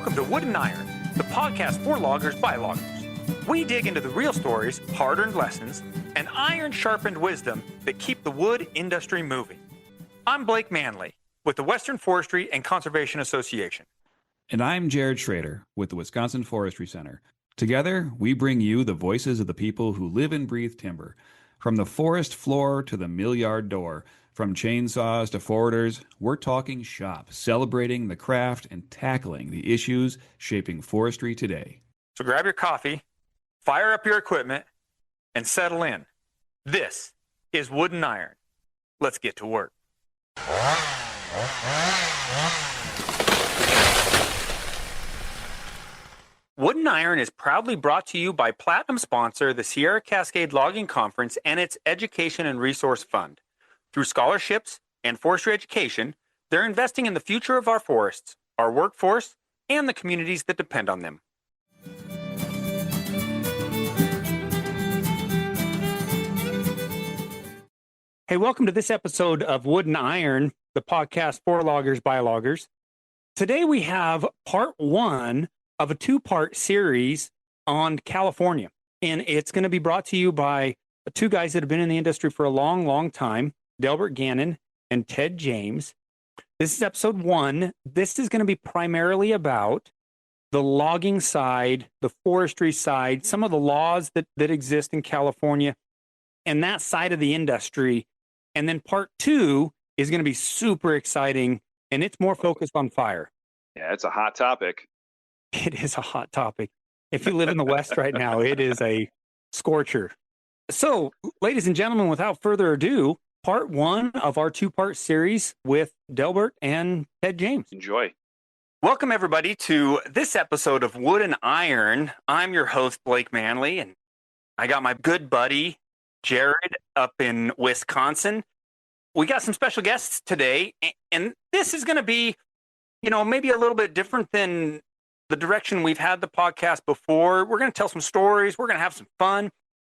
Welcome to Wood and Iron, the podcast for loggers by loggers. We dig into the real stories, hard-earned lessons, and iron-sharpened wisdom that keep the wood industry moving. I'm Blake Manley with the Western Forestry and Conservation Association. And I'm Jared Schrader with the Wisconsin Forestry Center. Together, we bring you the voices of the people who live and breathe timber. From the forest floor to the mill yard door, from chainsaws to forwarders, we're talking shop, celebrating the craft and tackling the issues shaping forestry today. So grab your coffee, fire up your equipment, and settle in. This is Wood and Iron. Let's get to work. Wood and Iron is proudly brought to you by Platinum sponsor, the Sierra Cascade Logging Conference and its Education and Resource Fund. Through scholarships and forestry education, they're investing in the future of our forests, our workforce, and the communities that depend on them. Hey, welcome to this episode of Wood and Iron, the podcast for loggers by loggers. Today we have part one of a two-part series on California, and it's going to be brought to you by two guys that have been in the industry for a long, long time, Delbert Gannon and Ted James. This is episode one. This is going to be primarily about the logging side, the forestry side, some of the laws that exist in California, and that side of the industry. And then part two is going to be super exciting, and it's more focused on fire. Yeah, it's a hot topic. It is a hot topic. If you live in the West right now, it is a scorcher. So, ladies and gentlemen, without further ado, part one of our two-part series with Delbert and Ted James. Enjoy. Welcome, everybody, to this episode of Wood and Iron. I'm your host, Blake Manley, and I got my good buddy, Jared, up in Wisconsin. We got some special guests today, and this is going to be, maybe a little bit different than the direction we've had the podcast before. We're going to tell some stories. We're going to have some fun.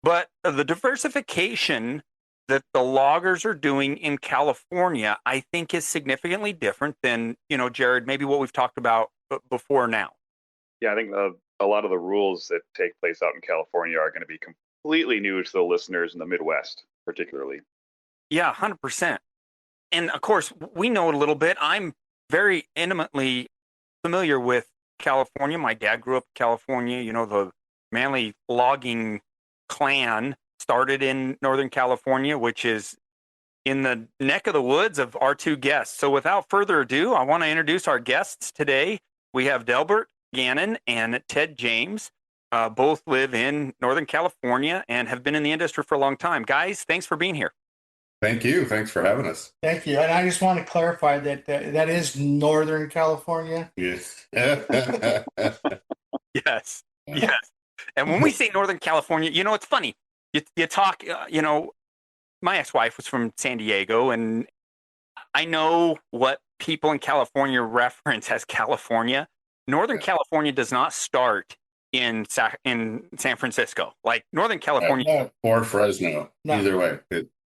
But the diversification that the loggers are doing in California, I think, is significantly different than, Jared, maybe what we've talked about before now. Yeah, I think a lot of the rules that take place out in California are going to be completely new to the listeners in the Midwest, particularly. Yeah, 100%. And of course, we know it a little bit. I'm very intimately familiar with California. My dad grew up in California. The Manley logging clan started in Northern California, which is in the neck of the woods of our two guests. So without further ado, I want to introduce our guests today. We have Delbert Gannon and Ted James. Both live in Northern California and have been in the industry for a long time. Guys, thanks for being here. Thank you. Thanks for having us. Thank you. And I just want to clarify that that is Northern California. Yes. Yes. Yes. And when we say Northern California, it's funny. You talk, my ex-wife was from San Diego, and I know what people in California reference as California. Northern California does not start in San Francisco. Like Northern California. Or Fresno. No. Either way.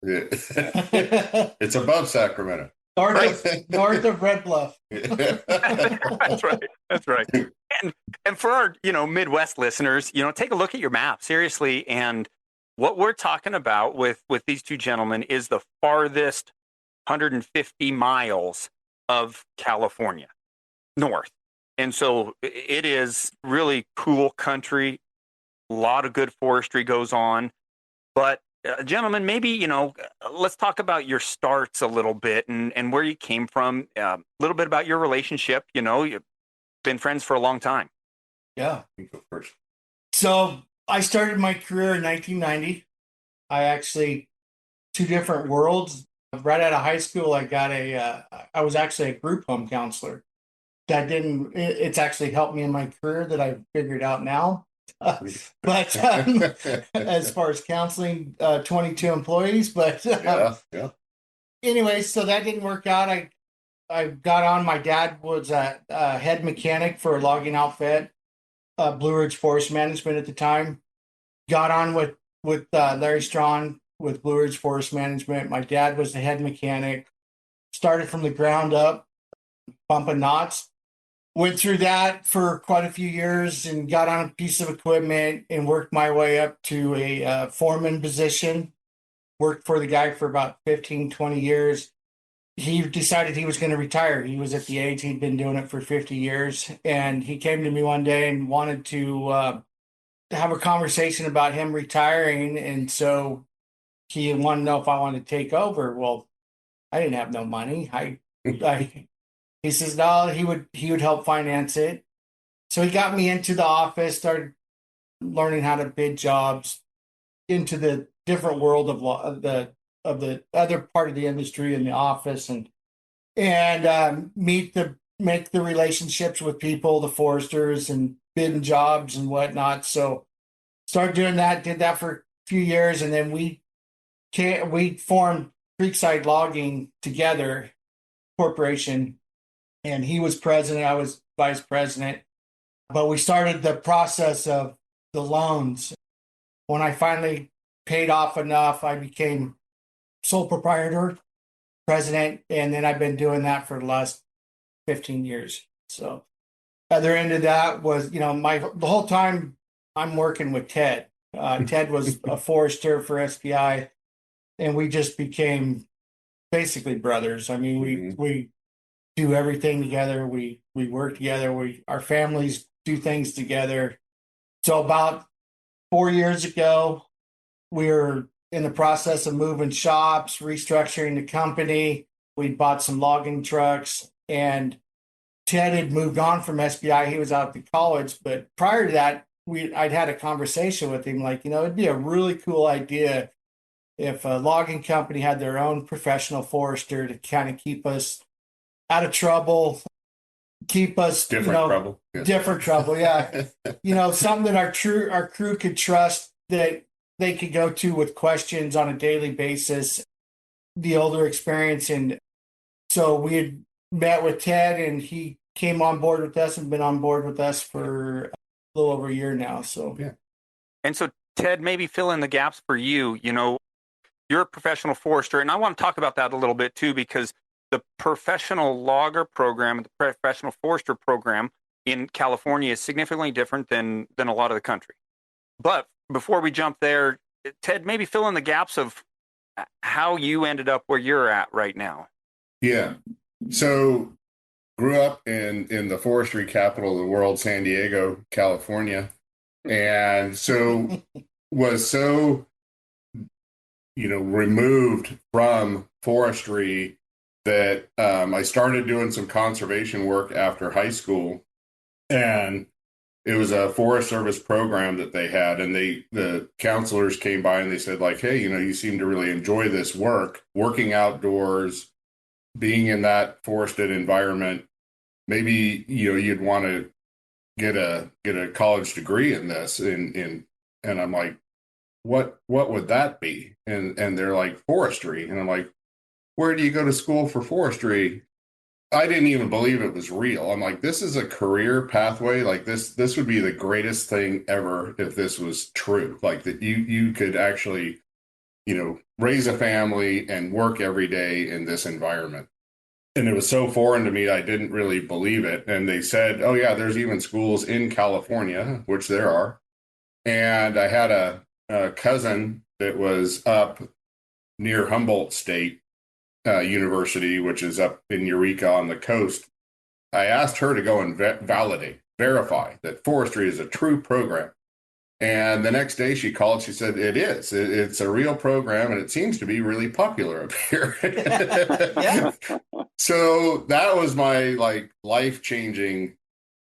It's above Sacramento. North of Red Bluff. That's right. That's right. And for our, Midwest listeners, take a look at your map, seriously. And what we're talking about with these two gentlemen is the farthest 150 miles of California north. And so it is really cool country. A lot of good forestry goes on. But gentlemen, maybe, let's talk about your starts a little bit and where you came from, a little bit about your relationship. You've been friends for a long time. Yeah. You go first. So I started my career in 1990. I actually, two different worlds. Right out of high school, I was actually a group home counselor. It's actually helped me in my career that I figured out now. But as far as counseling, 22 employees, but yeah. Anyway, so that didn't work out. I got on. My dad was a head mechanic for a logging outfit, Blue Ridge Forest Management at the time. Got on with Larry Strawn with Blue Ridge Forest Management. My dad was the head mechanic. Started from the ground up, bumping knots. went through that for quite a few years and got on a piece of equipment and worked my way up to a foreman position. Worked for the guy for about 15, 20 years. He decided he was going to retire. He was at the age he'd been doing it for 50 years. And he came to me one day and wanted to have a conversation about him retiring. And so he wanted to know if I wanted to take over. Well, I didn't have no money. He says, no, he would help finance it. So he got me into the office, started learning how to bid jobs into the different world of law, of the other part of the industry in the office, and make the relationships with people, the foresters, and bidding jobs and whatnot. So started doing that, did that for a few years, and then we formed Creekside Logging together corporation, and he was president, I was vice president. But we started the process of the loans. When I finally paid off enough, I became sole proprietor, president, and then I've been doing that for the last 15 years. So other end of that was, the whole time I'm working with Ted. Ted was a forester for SPI, and we just became basically brothers. I mean, we do everything together. We work together. Our families do things together. So about 4 years ago, we were in the process of moving shops, restructuring the company. We bought some logging trucks, and Ted had moved on from SBI. He was out to college, but prior to that, I'd had a conversation with him, like, it'd be a really cool idea if a logging company had their own professional forester to kind of keep us out of trouble, keep us Trouble. Yes. Different trouble, yeah. Something that our crew could trust, that they could go to with questions on a daily basis, the older experience. And so we had met with Ted, and he came on board with us and been on board with us for a little over a year now. So yeah. And so, Ted, maybe fill in the gaps for you. You're a professional forester, and I want to talk about that a little bit too, because the professional logger program and the professional forester program in California is significantly different than a lot of the country. But before we jump there, Ted, maybe fill in the gaps of how you ended up where you're at right now. Yeah. So grew up in the forestry capital of the world, San Diego, California. And so was so, removed from forestry that I started doing some conservation work after high school. And it was a Forest Service program that they had, and the counselors came by and they said, like, hey, you seem to really enjoy this working outdoors, being in that forested environment. Maybe you'd want to get a college degree in this, and I'm like, what would that be? And they're like, forestry, and I'm like, where do you go to school for forestry? I didn't even believe it was real. I'm like, this is a career pathway. Like this would be the greatest thing ever if this was true. Like that you could actually, raise a family and work every day in this environment. And it was so foreign to me, I didn't really believe it. And they said, oh yeah, there's even schools in California, which there are. And I had a cousin that was up near Humboldt State University, which is up in Eureka on the coast. I asked her to go and verify that forestry is a true program. And the next day she called, she said, it is. It's a real program, and it seems to be really popular up here. Yeah. So that was my life-changing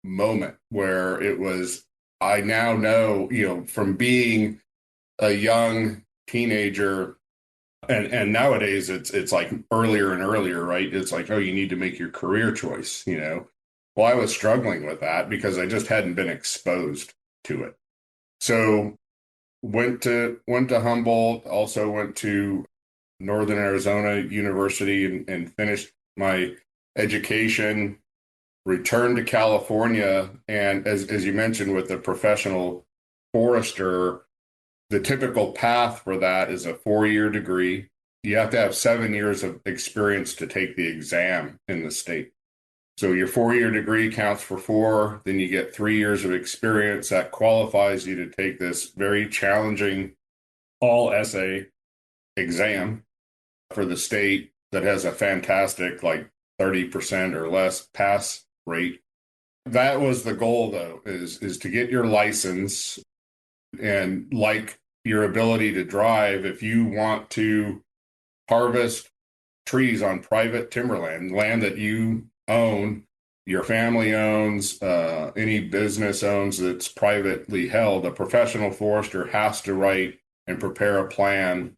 moment where it was, I now know, from being a young teenager, and nowadays it's like earlier and earlier, right? It's like, oh, you need to make your career choice, Well, I was struggling with that because I just hadn't been exposed to it. So went to Humboldt, also went to Northern Arizona University and finished my education, returned to California. And as you mentioned, with the professional forester, the typical path for that is a 4-year degree. You have to have 7 years of experience to take the exam in the state. So your 4-year degree counts for 4, then you get 3 years of experience that qualifies you to take this very challenging all essay exam for the state that has a fantastic, like 30% or less pass rate. That was the goal, though, is to get your license. And like your ability to drive, if you want to harvest trees on private timberland, land that you own, your family owns, any business owns that's privately held, a professional forester has to write and prepare a plan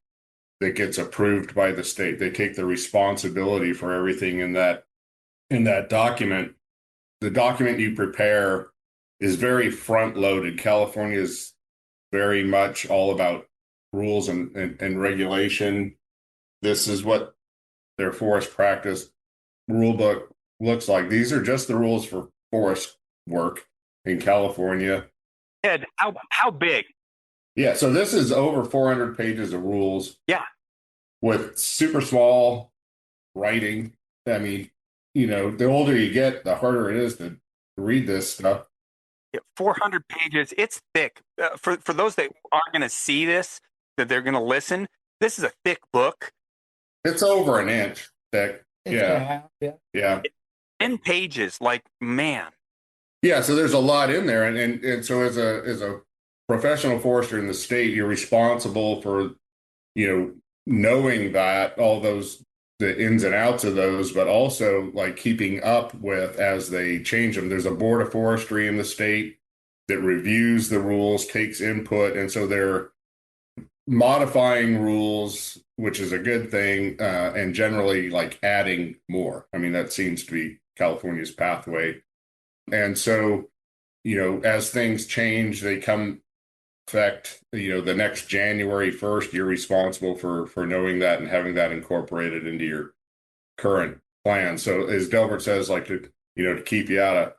that gets approved by the state. They take the responsibility for everything in that document. The document you prepare is very front loaded. California is very much all about rules and regulation. This is what their forest practice rule book looks like. These are just the rules for forest work in California. Ed, how big? Yeah, so this is over 400 pages of rules. Yeah. With super small writing. I mean, the older you get, the harder it is to read this stuff. 400 pages. It's thick. For those that aren't going to see this, that they're going to listen, this is a thick book. It's over an inch thick. Yeah. Yeah. 10 pages. Like, man. Yeah. So there's a lot in there. And so as a professional forester in the state, you're responsible for, knowing that all those, the ins and outs of those, but also like keeping up with as they change them. There's a board of forestry in the state that reviews the rules, takes input. And so they're modifying rules, which is a good thing, and generally like adding more. I mean, that seems to be California's pathway. And so, as things change, they come effect, the next January 1st, you're responsible for knowing that and having that incorporated into your current plan. So as Delbert says, like to keep you out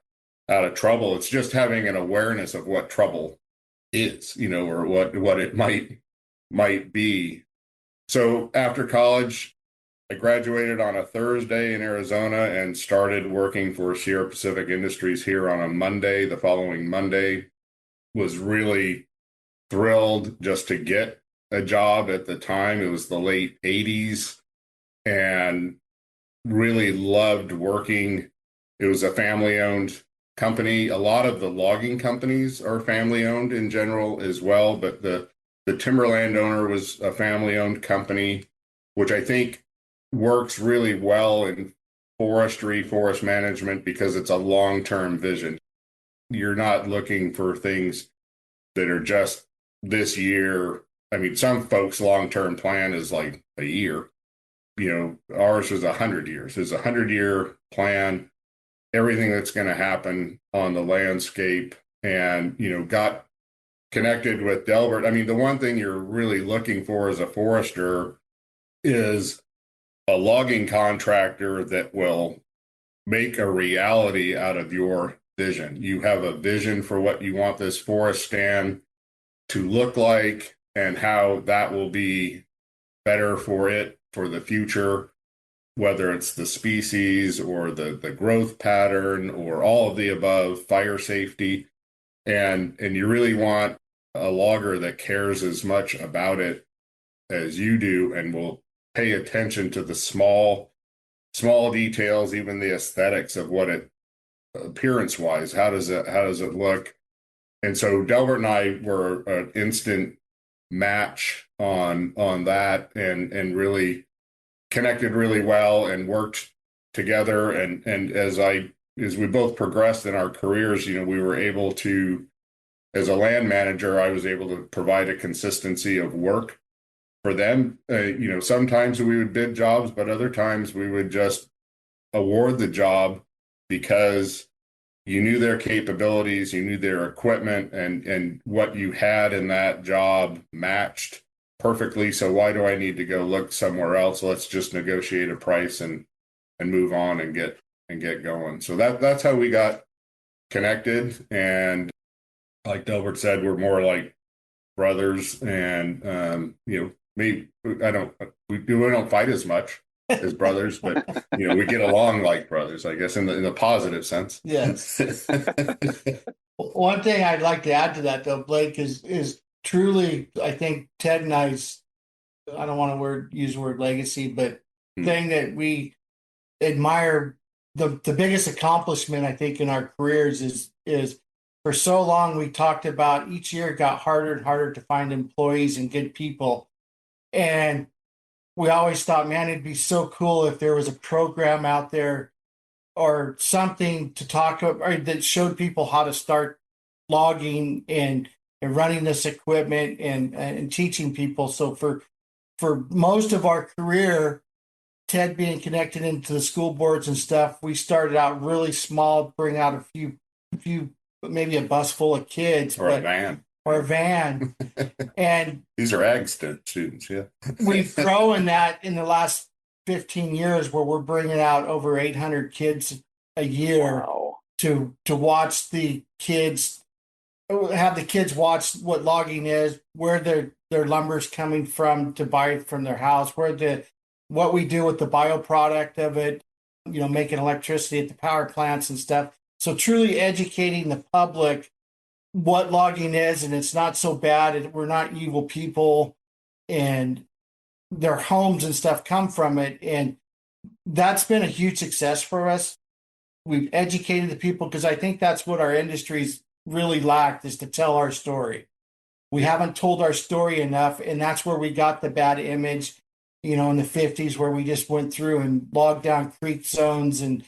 of trouble, it's just having an awareness of what trouble is, or what it might be. So after college, I graduated on a Thursday in Arizona and started working for Sierra Pacific Industries here on a Monday. The following Monday, was really thrilled just to get a job at the time. It was the late 80s and really loved working. It was a family owned company. A lot of the logging companies are family owned in general as well, but the timberland owner was a family owned company, which I think works really well in forest management because it's a long-term vision. You're not looking for things that are just this year. I mean, some folks' long-term plan is like a year. Ours was 100 years. It's a 100-year plan, everything that's going to happen on the landscape, and, got connected with Delbert. I mean, the one thing you're really looking for as a forester is a logging contractor that will make a reality out of your vision. You have a vision for what you want this forest stand to look like and how that will be better for it for the future, whether it's the species or the growth pattern or all of the above, fire safety. And you really want a logger that cares as much about it as you do and will pay attention to the small details, even the aesthetics of what it appearance wise, how does it look? And so Delbert and I were an instant match on that and really connected really well and worked together. And as we both progressed in our careers, we were able to, as a land manager, I was able to provide a consistency of work for them. Sometimes we would bid jobs, but other times we would just award the job because you knew their capabilities, you knew their equipment, and what you had in that job matched perfectly. So why do I need to go look somewhere else? Let's just negotiate a price and move on and get going. So that's how we got connected. And like Delbert said, we're more like brothers. And we don't fight as much. as brothers, but we get along like brothers, I guess, in the positive sense. Yes. One thing I'd like to add to that, though, Blake, is truly, I think Ted and I don't want to use the word legacy, but thing that we admire, the biggest accomplishment I think in our careers is for so long we talked about each year it got harder and harder to find employees and good people. And we always thought, man, it'd be so cool if there was a program out there or something to talk about or that showed people how to start logging and running this equipment and teaching people. So for most of our career, Ted being connected into the school boards and stuff, we started out really small, bring out a few, maybe a bus full of kids, or a van, and these are ag students. Yeah, we've grown that in the last 15 years, where we're bringing out over 800 kids a year. Wow. to watch the kids, have the kids watch what logging is, where their lumber's coming from to buy it from their house, what we do with the bioproduct of it, making electricity at the power plants and stuff. So truly educating the public what logging is, and it's not so bad. We're not evil people, and their homes and stuff come from it. And that's been a huge success for us. We've educated the people, because I think that's what our industry's really lacked, is to tell our story. We haven't told our story enough, and that's where we got the bad image, in the 50s, where we just went through and logged down creek zones and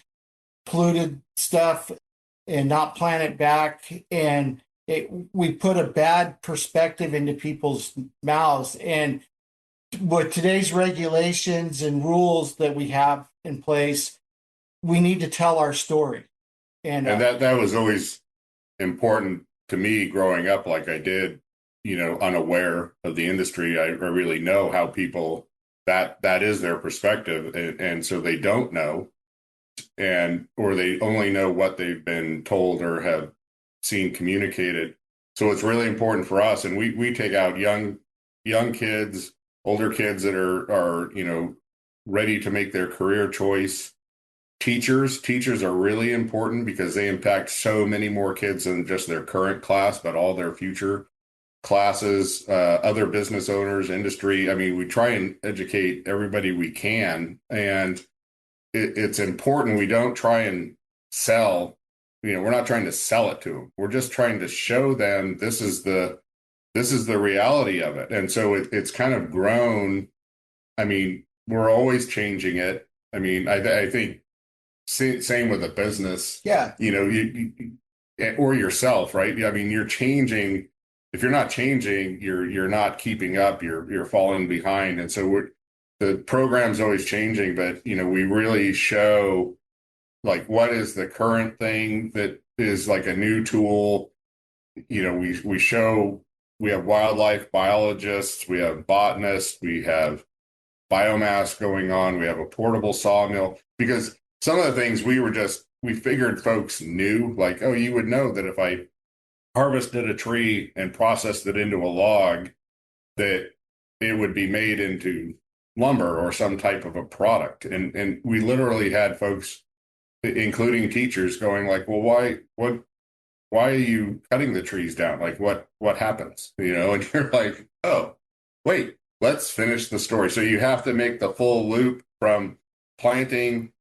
polluted stuff and not plan it back. And we put a bad perspective into people's mouths. And with today's regulations and rules that we have in place, we need to tell our story. And that was always important to me growing up, like I did, unaware of the industry. I really know how people, that is their perspective. And so they don't know, or they only know what they've been told or have seen communicated. So it's really important for us. And we take out young kids, older kids that are ready to make their career choice. Teachers are really important, because they impact so many more kids than just their current class, but all their future classes, other business owners, industry. I mean, we try and educate everybody we can, and it's important. We don't try and sell, we're not trying to sell it to them. We're just trying to show them this is the reality of it. And so it's kind of grown. I mean, we're always changing it. I mean, I think same with a business. Yeah. You or yourself, right? I mean, you're changing. If you're not changing, you're not keeping up. You're falling behind. And so the program's always changing, but we really show like what is the current thing that is like a new tool. We show, we have wildlife biologists, we have botanists, we have biomass going on, we have a portable sawmill, because some of the things we figured folks knew, like, oh, you would know that if I harvested a tree and processed it into a log, that it would be made into lumber or some type of a product. And we literally had folks, including teachers, going like, well, why are you cutting the trees down? Like, what happens? And you're like, oh, wait, let's finish the story. So you have to make the full loop from planting,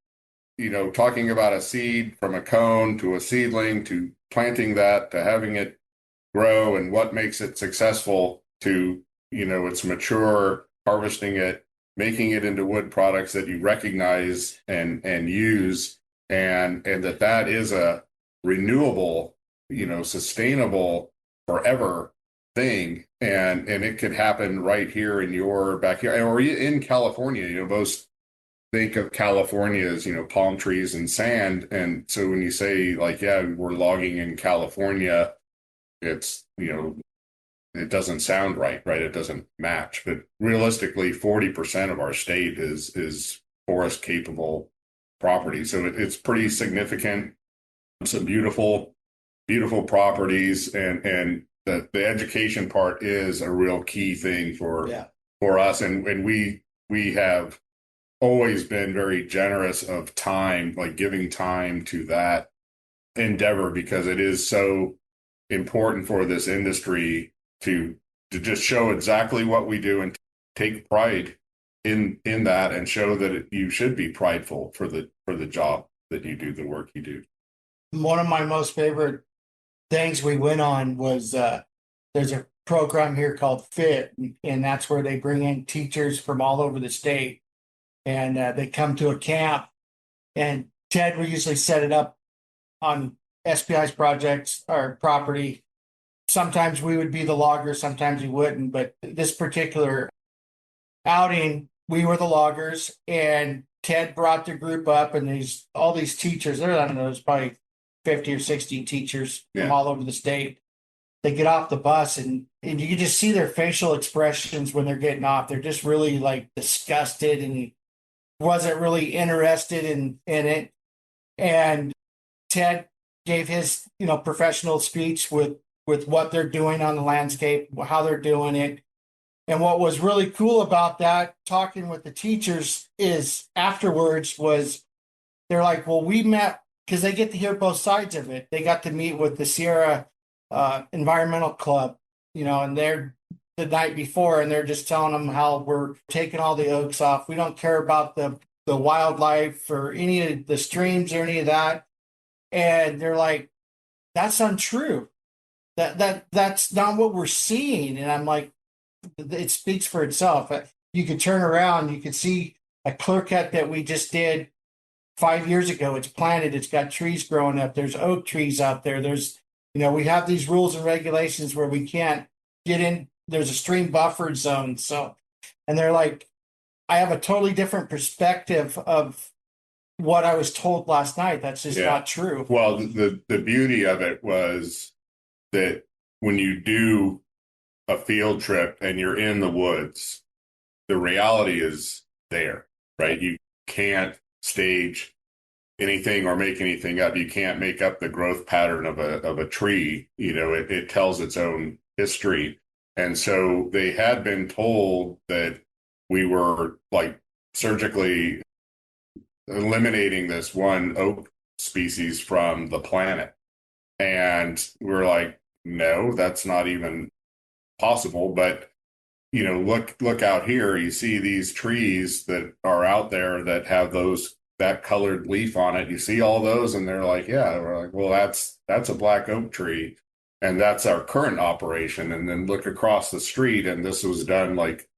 talking about a seed from a cone to a seedling, to planting that, to having it grow, and what makes it successful, to, it's mature, harvesting it, making it into wood products that you recognize and use, and that is a renewable, sustainable, forever thing. And it could happen right here in your backyard, or in California. Most think of California as, palm trees and sand. And so when you say like, yeah, we're logging in California, it's, it doesn't sound right? It doesn't match. But realistically, 40% of our state is forest capable property. So it's pretty significant. Some beautiful properties, and the education part is a real key thing for us. And we have always been very generous of time, like giving time to that endeavor, because it is so important for this industry to just show exactly what we do and take pride in that, and show that you should be prideful for the job that you do, the work you do. One of my most favorite things we went on was there's a program here called FIT, and that's where they bring in teachers from all over the state, and they come to a camp. And Ted will usually set it up on SPI's projects or property. Sometimes we would be the loggers, sometimes we wouldn't. But this particular outing, we were the loggers, and Ted brought the group up, and all these teachers. I don't know, there's probably 50 or 60 teachers from all over the state. They get off the bus, and you can just see their facial expressions when they're getting off. They're just really like disgusted and wasn't really interested in it. And Ted gave his professional speech with what they're doing on the landscape, how they're doing it. And what was really cool about that, talking with the teachers, is afterwards was they're like, well, we met, because they get to hear both sides of it. They got to meet with the Sierra Environmental Club, and they're the night before, and they're just telling them how we're taking all the oaks off. We don't care about the wildlife or any of the streams or any of that. And they're like, that's untrue. That's not what we're seeing. And I'm like, it speaks for itself. You could turn around, you could see a clear cut that we just did 5 years ago. It's planted, it's got trees growing up. There's oak trees out there. We have these rules and regulations where we can't get in. There's a stream buffer zone. So, and they're like, I have a totally different perspective of what I was told last night. That's just not true. Well, the beauty of it was that when you do a field trip and you're in the woods, the reality is there, right? You can't stage anything or make anything up. You can't make up the growth pattern of a tree. It tells its own history. And so they had been told that we were like surgically eliminating this one oak species from the planet. And we're like, no, that's not even possible. But look out here, you see these trees that are out there that have that colored leaf on it. You see all those, and they're like, yeah. We're like, well, that's a black oak tree, and that's our current operation. And then look across the street, and this was done like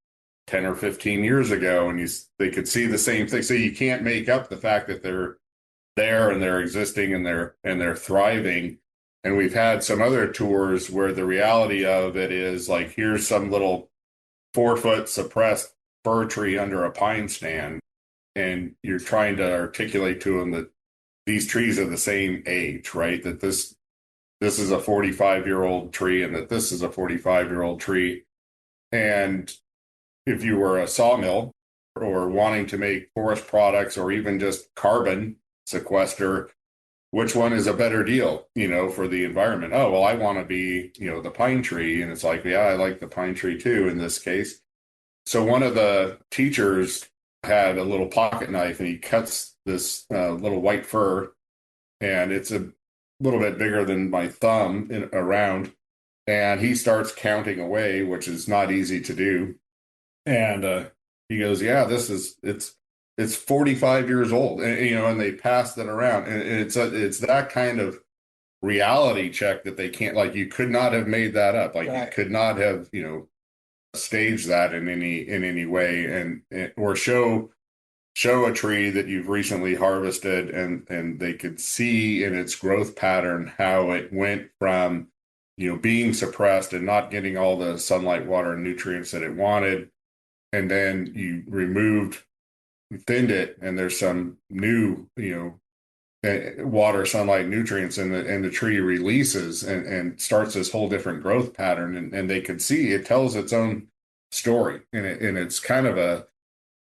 10 or 15 years ago, and they could see the same thing. So you can't make up the fact that they're there and they're existing and they're thriving. And we've had some other tours where the reality of it is like, here's some little 4-foot suppressed fir tree under a pine stand, and you're trying to articulate to them that these trees are the same age, right? That this is a 45-year-old tree, and that this is a 45-year-old tree. And if you were a sawmill or wanting to make forest products or even just carbon sequester, which one is a better deal, for the environment? Oh, well, I want to be, the pine tree. And it's like, yeah, I like the pine tree too, in this case. So one of the teachers had a little pocket knife, and he cuts this little white fir, and it's a little bit bigger than my thumb around. And he starts counting away, which is not easy to do. And he goes, yeah, it's 45 years old, and they passed it around, and it's that kind of reality check that they can't, like, you could not have made that up, like right. You could not have staged that in any way, and or show a tree that you've recently harvested, and they could see in its growth pattern how it went from being suppressed and not getting all the sunlight, water, and nutrients that it wanted, and then you thinned it, and there's some new, water, sunlight, nutrients, and the tree releases and starts this whole different growth pattern. And they can see it tells its own story. And it's kind of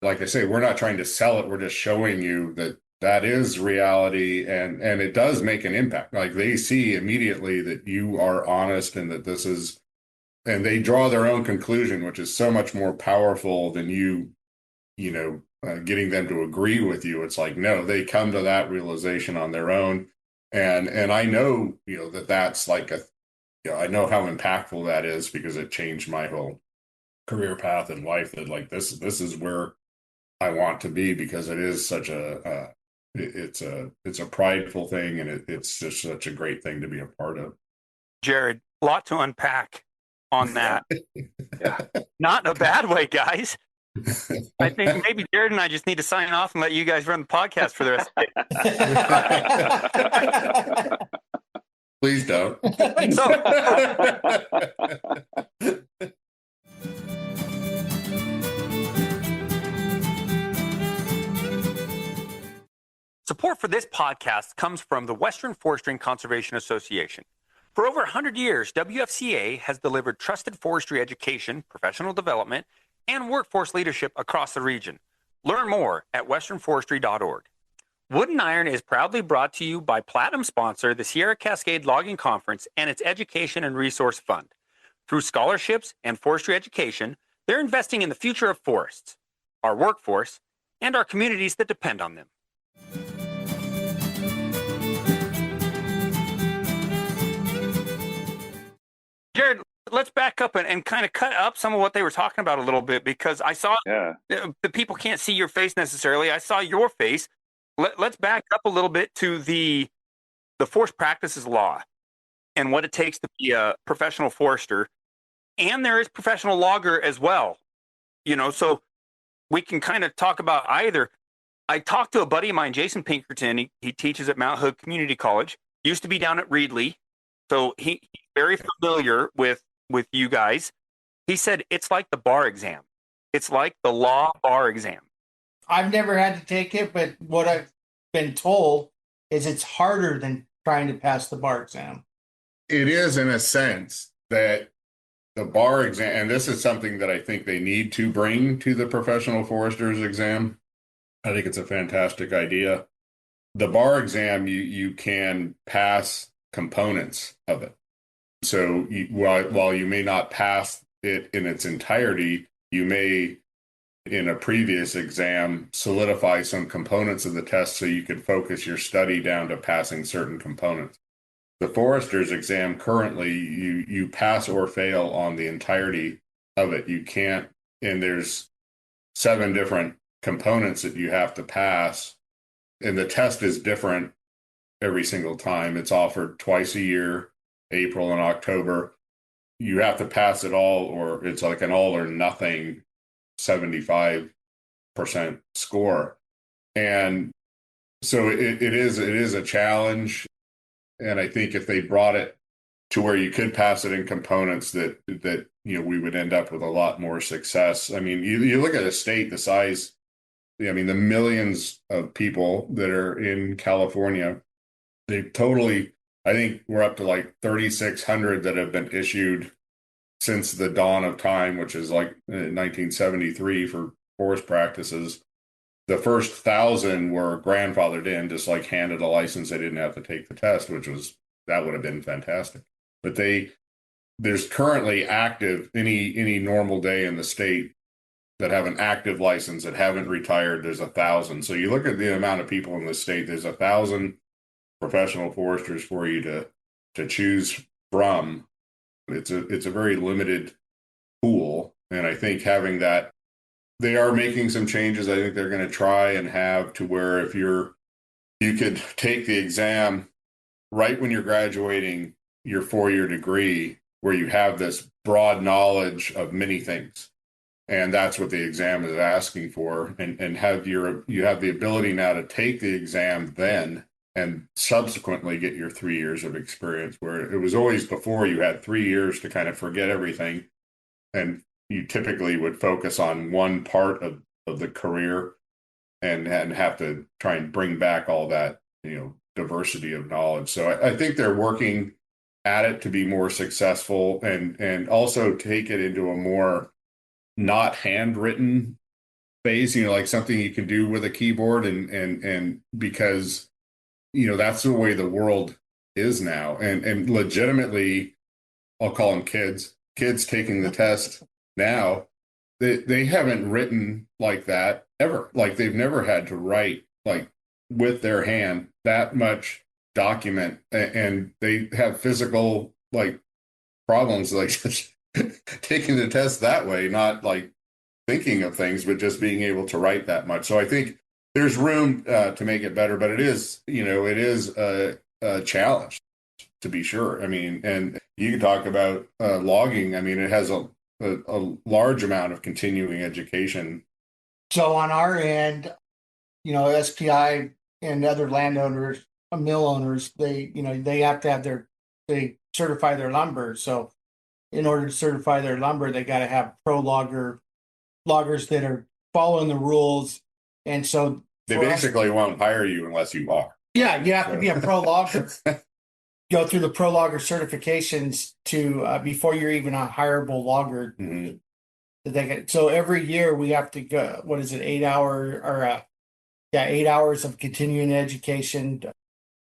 like I say, we're not trying to sell it. We're just showing you that is reality, and it does make an impact. Like, they see immediately that you are honest, and that this is, and they draw their own conclusion, which is so much more powerful than you getting them to agree with you. It's like, no, they come to that realization on their own. And I know, that's like I know how impactful that is because it changed my whole career path in life, that like this is where I want to be, because it is such it's a prideful thing, and it's just such a great thing to be a part of. Jared, a lot to unpack on that. Yeah. Not in a bad way, guys. I think maybe Jared and I just need to sign off and let you guys run the podcast for the rest of the day. Please don't. Support for this podcast comes from the Western Forestry and Conservation Association. For over 100 years, WFCA has delivered trusted forestry education, professional development, and workforce leadership across the region. Learn more at westernforestry.org. Wood and Iron is proudly brought to you by Platinum sponsor, the Sierra Cascade Logging Conference and its Education and Resource Fund. Through scholarships and forestry education, they're investing in the future of forests, our workforce, and our communities that depend on them. Jared, let's back up and kind of cut up some of what they were talking about a little bit, because I saw the people can't see your face necessarily. I saw your face. Let's back up a little bit to the forest practices law and what it takes to be a professional forester. And there is professional logger as well, so we can kind of talk about either. I talked to a buddy of mine, Jason Pinkerton. He teaches at Mount Hood Community College, used to be down at Reedley. So he's very familiar with you guys. He said it's like the bar exam. It's like the law bar exam. I've never had to take it, but what I've been told is it's harder than trying to pass the bar exam. It is, in a sense, that the bar exam, and this is something that I think they need to bring to the professional forester's exam. I think it's a fantastic idea. The bar exam, you can pass components of it. So while you may not pass it in its entirety, you may, in a previous exam, solidify some components of the test so you could focus your study down to passing certain components. The forester's exam currently, you pass or fail on the entirety of it. You can't, and there's 7 different components that you have to pass, and the test is different every single time. It's offered twice a year, April and October. You have to pass it all, or it's like an all or nothing 75% score. And so it is a challenge. And I think if they brought it to where you could pass it in components, that we would end up with a lot more success. I mean, you look at a state the size, I mean, the millions of people that are in California, they totally, I think we're up to like 3,600 that have been issued since the dawn of time, which is like 1973 for forest practices. The first 1,000 were grandfathered in, just like handed a license. They didn't have to take the test, that would have been fantastic. But there's currently active, any normal day in the state that have an active license that haven't retired, there's 1,000. So you look at the amount of people in the state, there's 1,000 professional foresters for you to choose from. It's a very limited pool. And I think having that, they are making some changes. I think they're going to try and have to where if you could take the exam right when you're graduating your 4-year degree, where you have this broad knowledge of many things. And that's what the exam is asking for. And you have the ability now to take the exam then and subsequently get your 3 years of experience, where it was always before you had 3 years to kind of forget everything. And you typically would focus on one part of the career and have to try and bring back all that, diversity of knowledge. So I think they're working at it to be more successful and also take it into a more not handwritten phase, like something you can do with a keyboard and because, that's the way the world is now. And legitimately, I'll call them kids taking the test now they haven't written like that ever. Like they've never had to write like with their hand that much document, and they have physical like problems like just taking the test that way, not like thinking of things, but just being able to write that much. So I think there's room to make it better, but it is, it is a challenge to be sure. I mean, and you can talk about logging. I mean, it has a large amount of continuing education. So on our end, SPI and other landowners, mill owners, they have to have they certify their lumber. So in order to certify their lumber, they got to have loggers that are following the rules. And so they basically won't hire you unless you are. Yeah, you have to be a pro logger. Go through the pro logger certifications to before you're even a hireable logger. Mm-hmm. So every year we have to go. What is it? 8 hour or 8 hours of continuing education.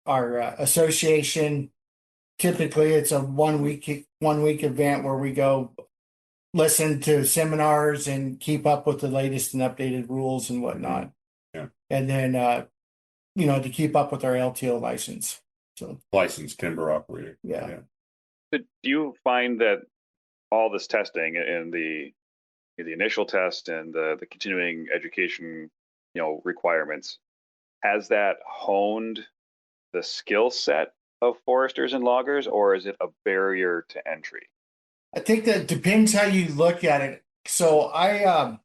Our association, typically it's a 1 week event where we go listen to seminars and keep up with the latest and updated rules and whatnot. Yeah. And then to keep up with our LTO license. So licensed timber operator. Yeah. Do you find that all this testing and the initial test and the continuing education, requirements, has that honed the skill set of foresters and loggers, or is it a barrier to entry? I think that depends how you look at it. So I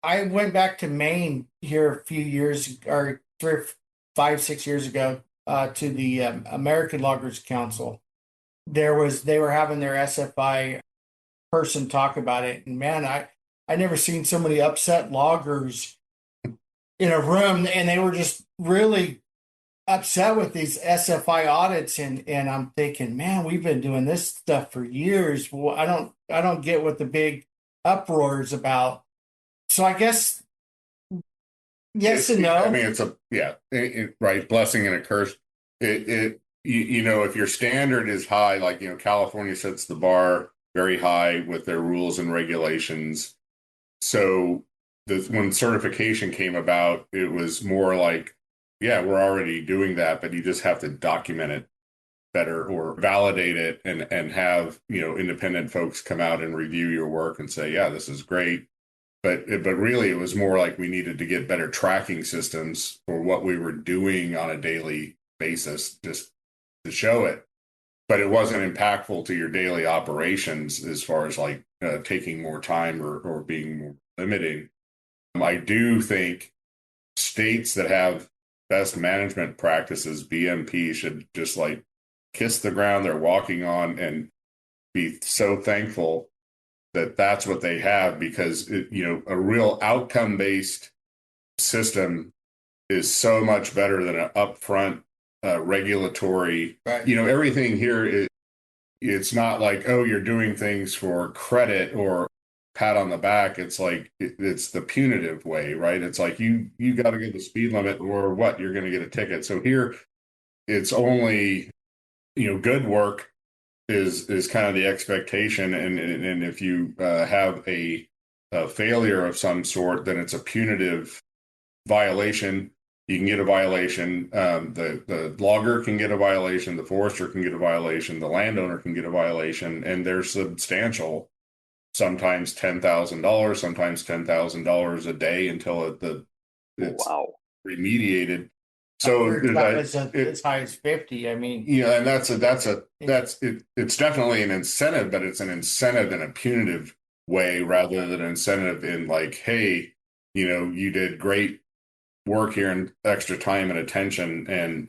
went back to Maine here a few years, or 5, 6 years ago, to the American Loggers Council. They were having their SFI person talk about it, and man, I never seen so many upset loggers in a room, and they were just really upset with these SFI audits, and I'm thinking, man, we've been doing this stuff for years. Well, I don't get what the big uproar is about. So I guess yes and no. I mean, it's right, blessing and a curse. If your standard is high, like California sets the bar very high with their rules and regulations. So when certification came about, it was more like, yeah, we're already doing that, but you just have to document it better or validate it and have, independent folks come out and review your work and say, yeah, this is great. But really, it was more like we needed to get better tracking systems for what we were doing on a daily basis, just to show it. But it wasn't impactful to your daily operations as far as like taking more time or being more limiting. I do think states that have best management practices, BMP, should just like kiss the ground they're walking on and be so thankful that that's what they have, because a real outcome-based system is so much better than an upfront regulatory. Right. Everything here it's not like, oh, you're doing things for credit or pat on the back. It's like it's the punitive way, right? It's like you got to get the speed limit or what, you're going to get a ticket. So here it's only good work is kind of the expectation, and if you have a failure of some sort, then it's a punitive violation. You can get a violation. The logger can get a violation. The forester can get a violation. The landowner can get a violation, and they're substantial. Sometimes $10,000, sometimes $10,000 a day until it's remediated. So as high as 50. I mean, and it's definitely an incentive, but it's an incentive in a punitive way rather than an incentive in like, hey, you did great work here and extra time and attention, and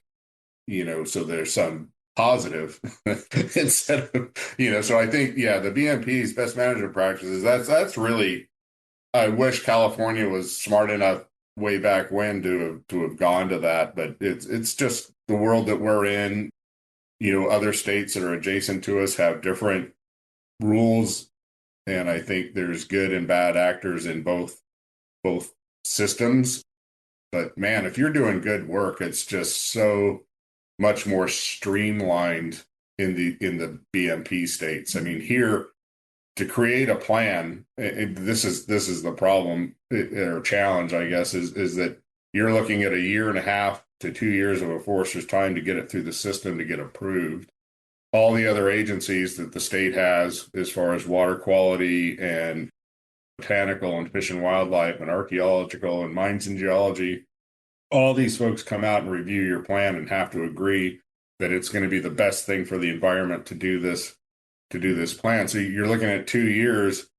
so there's some positive instead of so I think the BMP's best management practices, that's really, I wish California was smart enough way back when to have gone to that, but it's just the world that we're in. Other states that are adjacent to us have different rules, and I think there's good and bad actors in both systems. But man, if you're doing good work, it's just so much more streamlined in the BMP states. I mean, here to create a plan, this is the problem or challenge, I guess, is that you're looking at 1.5 to 2 years of a forester's time to get it through the system to get approved. All the other agencies that the state has, as far as water quality and botanical and fish and wildlife and archaeological and mines and geology, all these folks come out and review your plan and have to agree that it's going to be the best thing for the environment to do this plan. So you're looking at 2 years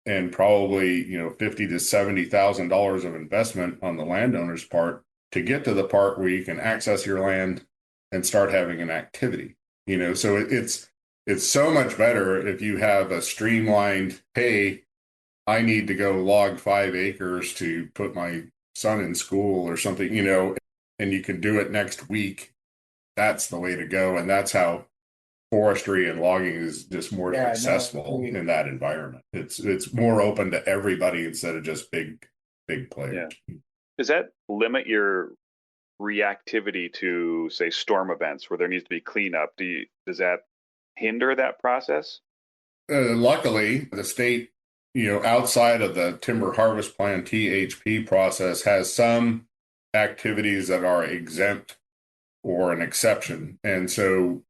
and probably, $50,000 to $70,000 of investment on the landowner's part to get to the part where you can access your land and start having an activity. So it's so much better if you have a streamlined, hey, I need to go log 5 acres to put my son in school or something, and you can do it next week. That's the way to go. And that's how forestry and logging is just more successful in that environment. It's more open to everybody instead of just big players. Yeah. Does that limit your reactivity to, say, storm events where there needs to be cleanup? Does that hinder that process? Luckily, the state, outside of the timber harvest plan THP process, has some activities that are exempt or an exception. And so,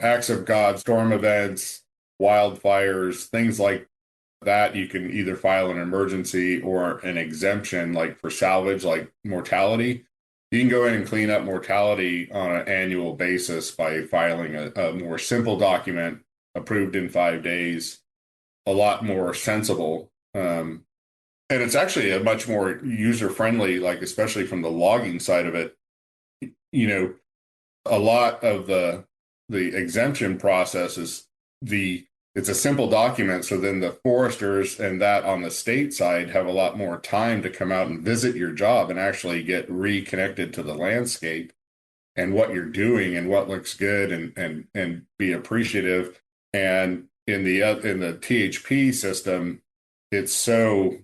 acts of God, storm events, wildfires, things like that, you can either file an emergency or an exemption, like for salvage, like mortality. You can go in and clean up mortality on an annual basis by filing a more simple document approved in 5 days, a lot more sensible. And it's actually a much more user-friendly, like especially from the logging side of it. A lot of the exemption process is it's a simple document. So then the foresters and that on the state side have a lot more time to come out and visit your job and actually get reconnected to the landscape and what you're doing and what looks good and be appreciative. And in the THP system, it's so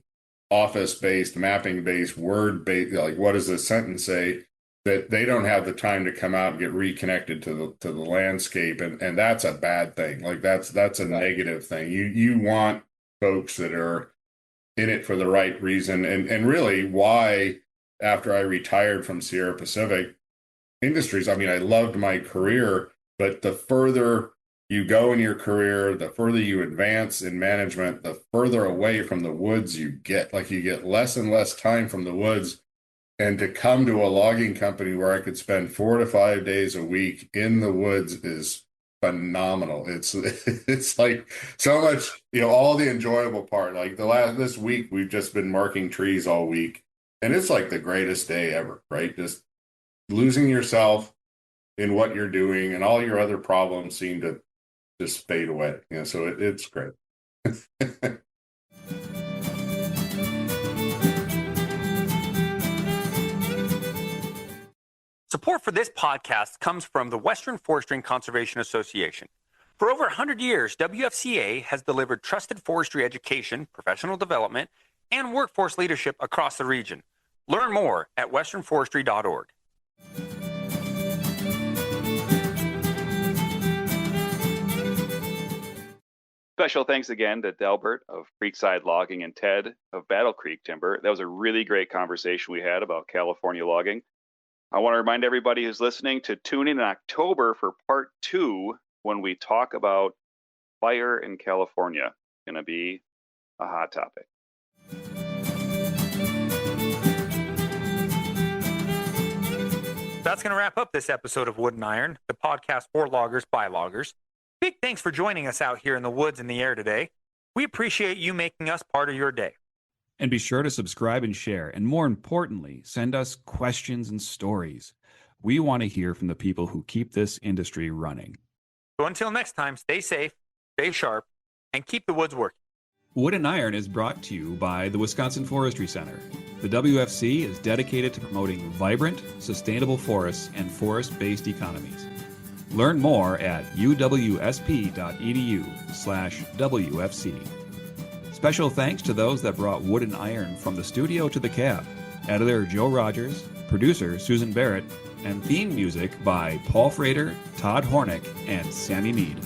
office-based, mapping-based, word-based, like what does this sentence say, that they don't have the time to come out and get reconnected to the landscape, and that's a bad thing. Like that's a negative thing. You want folks that are in it for the right reason, and really why, after I retired from Sierra Pacific Industries, I mean, I loved my career, but the further you go in your career, the further you advance in management, the further away from the woods you get. Like you get less and less time from the woods. And to come to a logging company where I could spend 4 to 5 days a week in the woods is phenomenal. It's like so much, all the enjoyable part. Like this week, we've just been marking trees all week, and it's like the greatest day ever, right? Just losing yourself in what you're doing, and all your other problems seem to just fade away. So it's great. Support for this podcast comes from the Western Forestry and Conservation Association. For over 100 years, WFCA has delivered trusted forestry education, professional development, and workforce leadership across the region. Learn more at westernforestry.org. Special thanks again to Delbert of Creekside Logging and Ted of Battle Creek Timber. That was a really great conversation we had about California logging. I want to remind everybody who's listening to tune in October for part 2 when we talk about fire in California. It's going to be a hot topic. That's going to wrap up this episode of Wood and Iron, the podcast for loggers by loggers. Big thanks for joining us out here in the woods and the air today. We appreciate you making us part of your day. And be sure to subscribe and share. And more importantly, send us questions and stories. We want to hear from the people who keep this industry running. So until next time, stay safe, stay sharp, and keep the woods working. Wood and Iron is brought to you by the Wisconsin Forestry Center. The WFC is dedicated to promoting vibrant, sustainable forests and forest-based economies. Learn more at uwsp.edu/WFC. Special thanks to those that brought Wood and Iron from the studio to the cab. Editor Joe Rogers, producer Susan Barrett, and theme music by Paul Frater, Todd Hornick, and Sammy Mead.